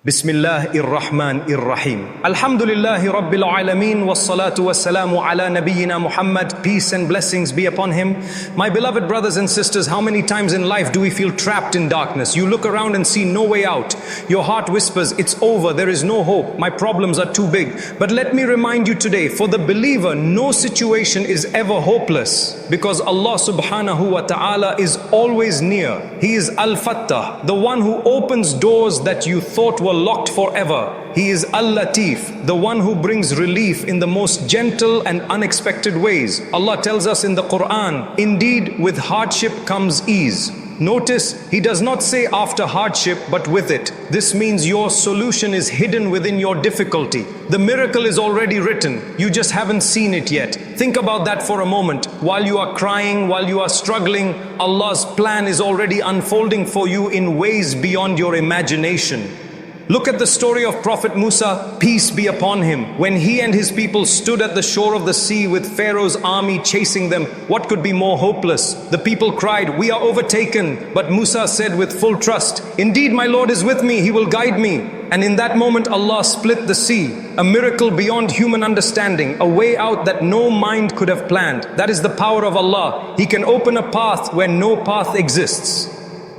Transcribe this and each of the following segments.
Bismillahir Rahmanir Rahim. Alhamdulillahi Rabbil Alameen wassalatu wassalamu ala nabiyyina Muhammad. Peace and blessings be upon him. My beloved brothers and sisters, how many times in life do we feel trapped in darkness? You look around and see no way out. Your heart whispers, it's over, there is no hope, my problems are too big. But let me remind you today, for the believer, no situation is ever hopeless, because Allah subhanahu wa ta'ala is always near. He is Al-Fattah, the one who opens doors that you thought were locked forever. He is Al-Latif, the one who brings relief in the most gentle and unexpected ways. Allah tells us in the Quran, indeed with hardship comes ease. Notice, He does not say after hardship, but with it. This means your solution is hidden within your difficulty. The miracle is already written. You just haven't seen it yet. Think about that for a moment. While you are crying, while you are struggling, Allah's plan is already unfolding for you in ways beyond your imagination. Look at the story of Prophet Musa, peace be upon him. When he and his people stood at the shore of the sea with Pharaoh's army chasing them, what could be more hopeless? The people cried, we are overtaken. But Musa said with full trust, indeed my Lord is with me, He will guide me. And in that moment Allah split the sea, a miracle beyond human understanding, a way out that no mind could have planned. That is the power of Allah. He can open a path where no path exists.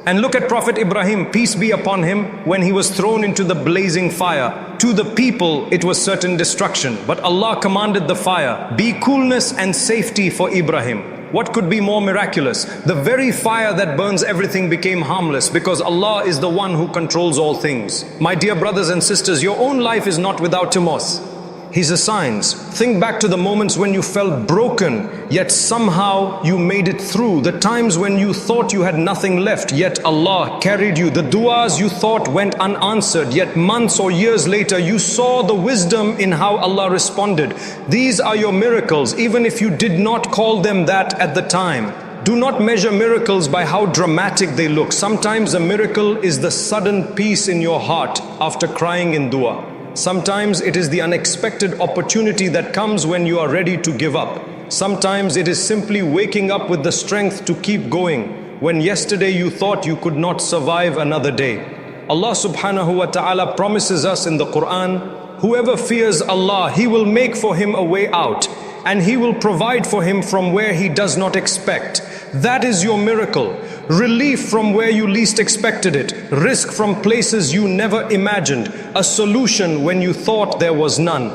And look at Prophet Ibrahim, peace be upon him, when he was thrown into the blazing fire. To the people, it was certain destruction. But Allah commanded the fire, be coolness and safety for Ibrahim. What could be more miraculous? The very fire that burns everything became harmless, because Allah is the one who controls all things. My dear brothers and sisters, your own life is not without tumors. He's a signs. Think back to the moments when you felt broken, yet somehow you made it through. The times when you thought you had nothing left, yet Allah carried you. The du'as you thought went unanswered, yet months or years later you saw the wisdom in how Allah responded. These are your miracles, even if you did not call them that at the time. Do not measure miracles by how dramatic they look. Sometimes a miracle is the sudden peace in your heart after crying in dua. Sometimes it is the unexpected opportunity that comes when you are ready to give up. Sometimes it is simply waking up with the strength to keep going when yesterday you thought you could not survive another day. Allah subhanahu wa ta'ala promises us in the Quran, whoever fears Allah, He will make for him a way out, and He will provide for him from where he does not expect. That is your miracle. Relief from where you least expected it. Risk from places you never imagined. A solution when you thought there was none.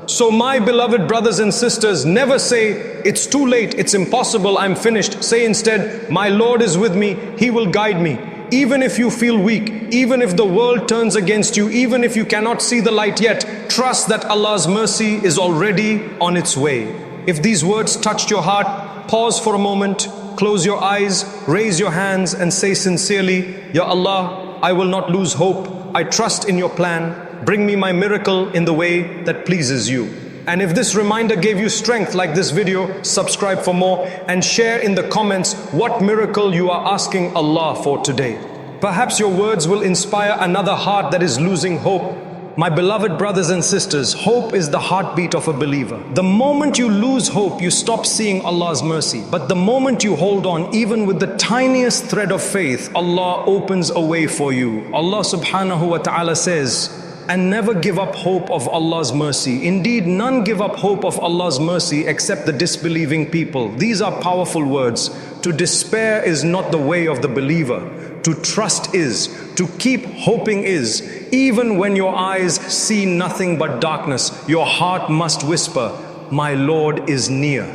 So my beloved brothers and sisters, never say, it's too late, it's impossible, I'm finished. Say instead, my Lord is with me, He will guide me. Even if you feel weak, even if the world turns against you, even if you cannot see the light yet, trust that Allah's mercy is already on its way. If these words touched your heart, pause for a moment, close your eyes, raise your hands and say sincerely, Ya Allah, I will not lose hope. I trust in your plan. Bring me my miracle in the way that pleases you. And if this reminder gave you strength like this video, subscribe for more and share in the comments what miracle you are asking Allah for today. Perhaps your words will inspire another heart that is losing hope. My beloved brothers and sisters, hope is the heartbeat of a believer. The moment you lose hope, you stop seeing Allah's mercy. But the moment you hold on, even with the tiniest thread of faith, Allah opens a way for you. Allah subhanahu wa ta'ala says, and never give up hope of Allah's mercy. Indeed, none give up hope of Allah's mercy except the disbelieving people. These are powerful words. To despair is not the way of the believer. To trust is, to keep hoping is. Even when your eyes see nothing but darkness, your heart must whisper, my Lord is near.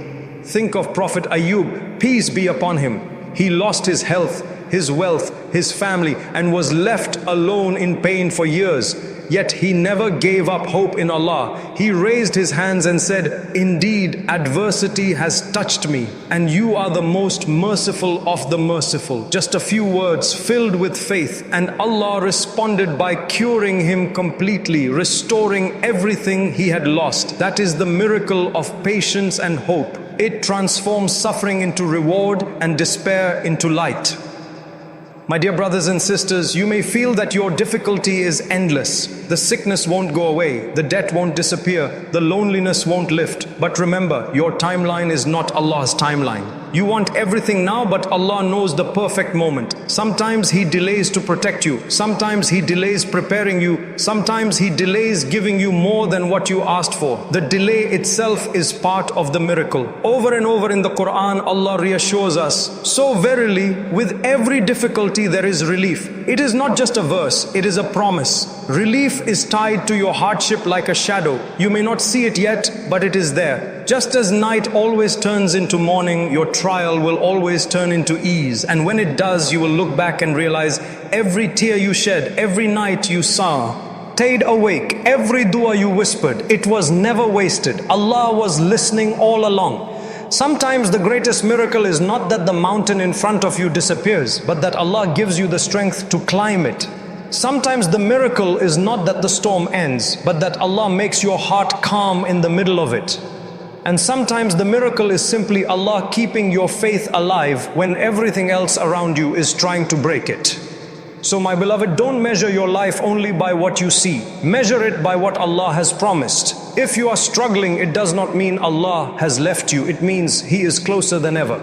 Think of Prophet Ayub, peace be upon him. He lost his health, his wealth, his family, and was left alone in pain for years. Yet he never gave up hope in Allah. He raised his hands and said, indeed, adversity has touched me, and you are the most merciful of the merciful. Just a few words filled with faith, and Allah responded by curing him completely, restoring everything he had lost. That is the miracle of patience and hope. It transforms suffering into reward and despair into light. My dear brothers and sisters, you may feel that your difficulty is endless. The sickness won't go away, the debt won't disappear, the loneliness won't lift. But remember, your timeline is not Allah's timeline. You want everything now, but Allah knows the perfect moment. Sometimes He delays to protect you. Sometimes He delays preparing you. Sometimes He delays giving you more than what you asked for. The delay itself is part of the miracle. Over and over in the Quran, Allah reassures us, so verily, with every difficulty there is relief. It is not just a verse, it is a promise. Relief is tied to your hardship like a shadow. You may not see it yet, but it is there. Just as night always turns into morning, your trial will always turn into ease. And when it does, you will look back and realize every tear you shed, every night you stayed awake, every dua you whispered, it was never wasted. Allah was listening all along. Sometimes the greatest miracle is not that the mountain in front of you disappears, but that Allah gives you the strength to climb it. Sometimes the miracle is not that the storm ends, but that Allah makes your heart calm in the middle of it. And sometimes the miracle is simply Allah keeping your faith alive when everything else around you is trying to break it. So my beloved, don't measure your life only by what you see. Measure it by what Allah has promised. If you are struggling, it does not mean Allah has left you. It means He is closer than ever.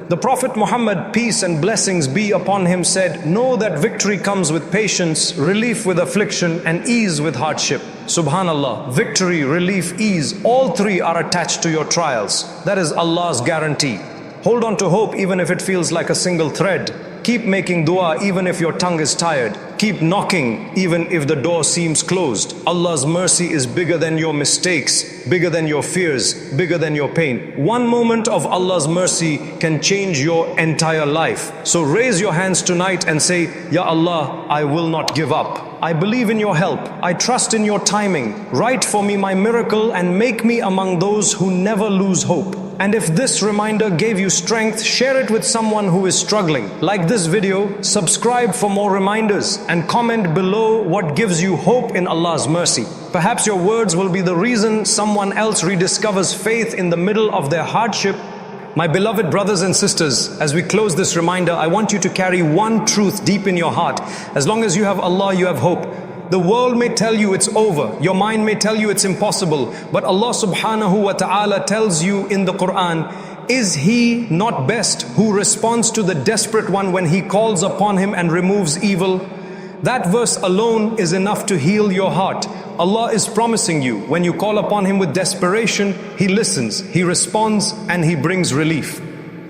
The Prophet Muhammad, peace and blessings be upon him, said, know that victory comes with patience, relief with affliction, and ease with hardship. Subhanallah, victory, relief, ease, all three are attached to your trials. That is Allah's guarantee. Hold on to hope even if it feels like a single thread. Keep making dua even if your tongue is tired. Keep knocking even if the door seems closed. Allah's mercy is bigger than your mistakes, bigger than your fears, bigger than your pain. One moment of Allah's mercy can change your entire life. So raise your hands tonight and say, Ya Allah, I will not give up. I believe in your help. I trust in your timing. Write for me my miracle and make me among those who never lose hope. And if this reminder gave you strength, share it with someone who is struggling. Like this video, subscribe for more reminders, and comment below what gives you hope in Allah's mercy. Perhaps your words will be the reason someone else rediscovers faith in the middle of their hardship. My beloved brothers and sisters, as we close this reminder, I want you to carry one truth deep in your heart. As long as you have Allah, you have hope. The world may tell you it's over. Your mind may tell you it's impossible. But Allah subhanahu wa ta'ala tells you in the Quran, is He not best who responds to the desperate one when he calls upon Him and removes evil? That verse alone is enough to heal your heart. Allah is promising you, when you call upon Him with desperation, He listens, He responds, and He brings relief.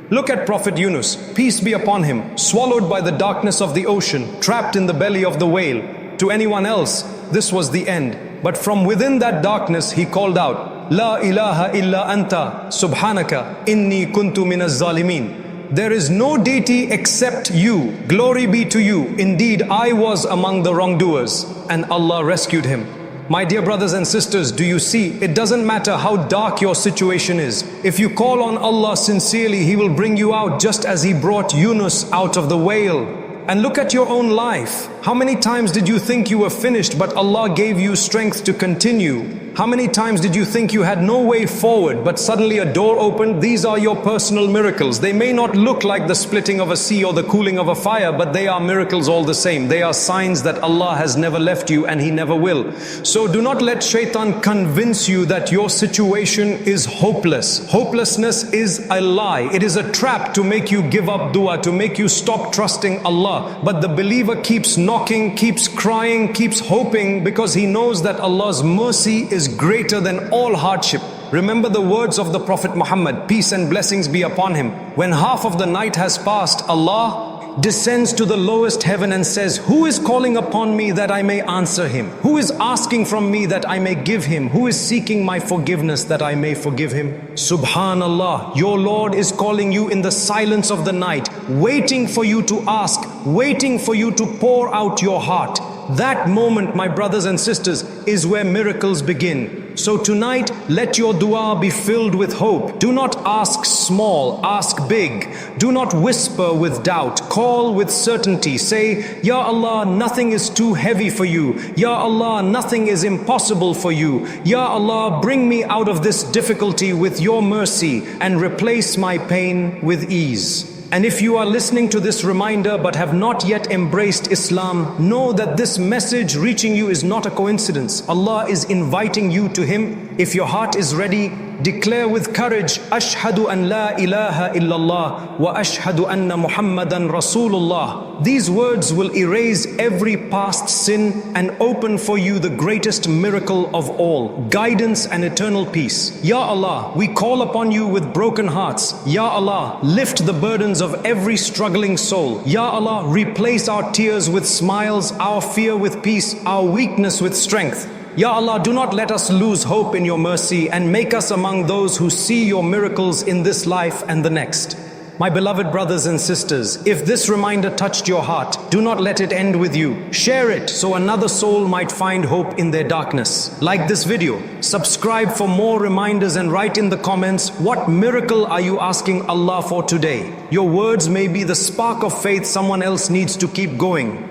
Look at Prophet Yunus, peace be upon him, swallowed by the darkness of the ocean, trapped in the belly of the whale. To anyone else, this was the end. But from within that darkness, he called out, La ilaha illa anta, subhanaka, inni kuntu minaz zalimin. There is no deity except you. Glory be to you. Indeed, I was among the wrongdoers. And Allah rescued him. My dear brothers and sisters, do you see? It doesn't matter how dark your situation is. If you call on Allah sincerely, He will bring you out just as He brought Yunus out of the whale. And look at your own life. How many times did you think you were finished, but Allah gave you strength to continue? How many times did you think you had no way forward, but suddenly a door opened? These are your personal miracles. They may not look like the splitting of a sea or the cooling of a fire, but they are miracles all the same. They are signs that Allah has never left you and He never will. So do not let shaitan convince you that your situation is hopeless. Hopelessness is a lie. It is a trap to make you give up dua, to make you stop trusting Allah. But the believer keeps knocking, keeps crying, keeps hoping, because he knows that Allah's mercy is greater than all hardship. Remember the words of the Prophet Muhammad, peace and blessings be upon him. When half of the night has passed, Allah descends to the lowest heaven and says, who is calling upon me that I may answer him? Who is asking from me that I may give him? Who is seeking my forgiveness that I may forgive him? Subhanallah, your Lord is calling you in the silence of the night, waiting for you to ask, waiting for you to pour out your heart. That moment, my brothers and sisters, is where miracles begin. So tonight, let your dua be filled with hope. Do not ask small, ask big. Do not whisper with doubt, call with certainty. Say, Ya Allah, nothing is too heavy for you. Ya Allah, nothing is impossible for you. Ya Allah, bring me out of this difficulty with your mercy and replace my pain with ease. And if you are listening to this reminder but have not yet embraced Islam, know that this message reaching you is not a coincidence. Allah is inviting you to Him If your heart is ready, declare with courage, Ashhadu an la ilaha illallah wa ashhadu anna Muhammadan Rasulullah. These words will erase every past sin and open for you the greatest miracle of all, guidance and eternal peace. Ya Allah, we call upon you with broken hearts. Ya Allah, lift the burdens of every struggling soul. Ya Allah, replace our tears with smiles, our fear with peace, our weakness with strength. Ya Allah, do not let us lose hope in your mercy and make us among those who see your miracles in this life and the next. My beloved brothers and sisters, if this reminder touched your heart, do not let it end with you. Share it so another soul might find hope in their darkness. Like this video, subscribe for more reminders and write in the comments, what miracle are you asking Allah for today? Your words may be the spark of faith someone else needs to keep going.